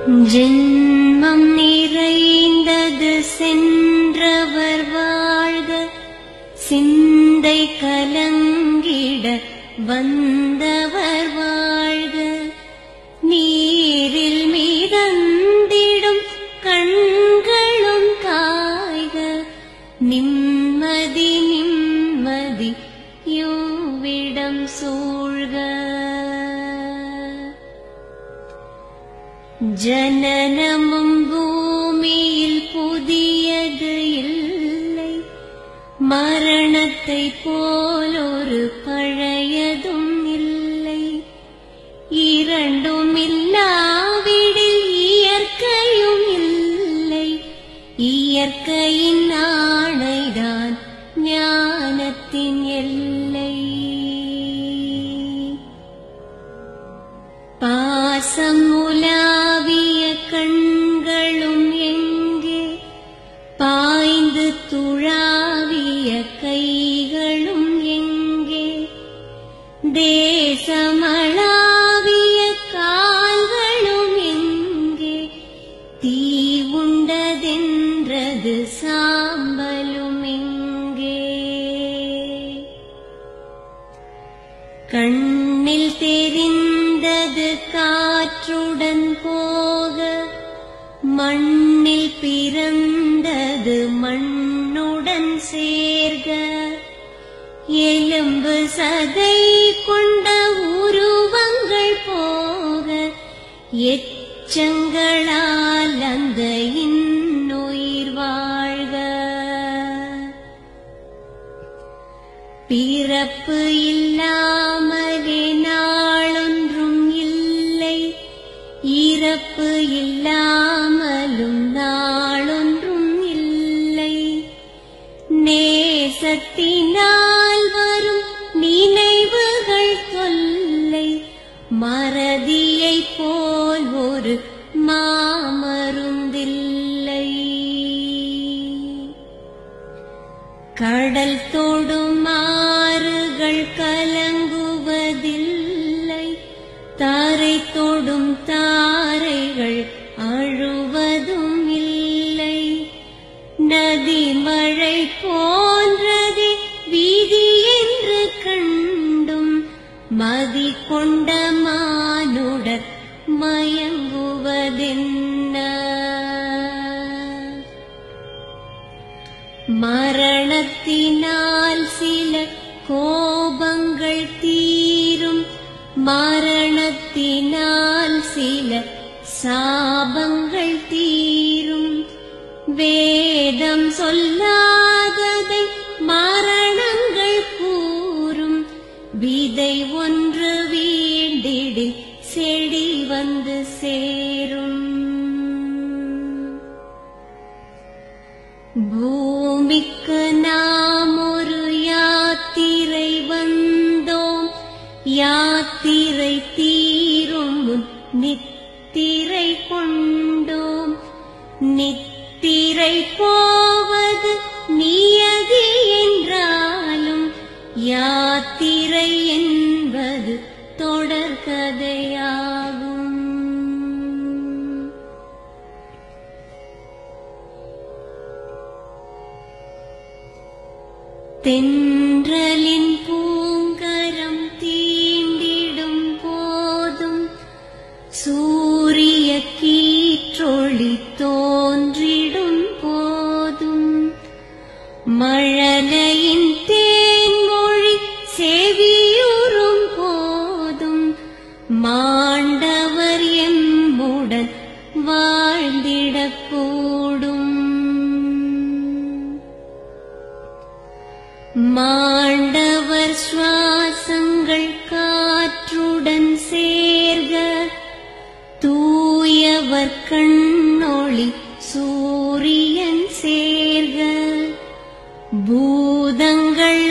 ஜென்மம் நிறைந்தது சென்றவர் வாழ்க, சிந்தை கலங்கிட வந்தவர் வாழ்க. நீரில் மிதந்திடும் கண்களும் காய்க, நிம்மதி நிம்மதி யோவிடம் சூழ்க. ஜனனமும் பூமியில் புதியது இல்லை, மரணத்தை போலொரு பழையதும் இல்லை. இரண்டும் இல்லாவிடில் இயற்கையும் இல்லை, இயற்கையின் ஆணைதான் ஞானத்தின் எல்லை. பாசம் உலாவிய கண்களும் எங்கே, பாய்ந்து துழாவிய கைகளும் எங்கே, தேசமளாவிய கால்களும் எங்கே, தீ உண்டதென்றது சாம்பலும் எங்கே. கண்ணில் தெரிந்தது காற்றுடன் போக, மண்ணில் பிறந்தது மண்ணுடன் சேர்க. எலும்பு சதை கொண்ட உருவங்கள் போக, எச்சங்களால் அந்த இன்னுயிர் வாழ்க. பிறப்பு இல்லாமலே நாளொன்றும் இல்லை, இறப்பு இல்லாமலும் நாளொன்றும் இல்லை. நேசத்தினால் வரும் நினைவுகள் தொல்லை, மறதியைப் போல் ஒரு மாமருந்தில்லை. கடல் தொடும் ஆறுகள் கலங்குவதில்லை, தாரை தொடும் தாரைகள் அழுவதும் இல்லை. நதி மழை போன்றதே வீதி என்று கண்டும், மதி கொண்ட மானுடர் மயங்குவதென்ன. மரணத்தினால் சில கோபங்கள் தீரும், மரணத்தினால் சில சாபங்கள் தீரும். வேதம் சொல்லாததை மரணங்கள் கூறும், விதை ஒன்று வீண்டிடில் செடி வந்து சேரும். பூமிக்கு நாம் ஒரு யாத்திரை வந்தோம், யாத்திரை தீரும் முன் நித்திரை கொண்டோம். நித்திரை போவது நியதி என்றாலும், யாத்திரை என்பது தொடர்கதையாகும். தென்றலின் பூங்கரம் தீண்டிடும் போதும், சூரிய கீற்றொளி தோன்றிடும் போதும், மழலையின் தேன்மொழி செவியுறும் போதும், மாண்டவர் எம்முடன் வாழ்ந்திடக்கூடும். மாண்டவர் சுவாசங்கள் காற்றுடன் சேர்க, தூயவர் கண்ணொளி சூரியன் சேர்க. பூதங்கள்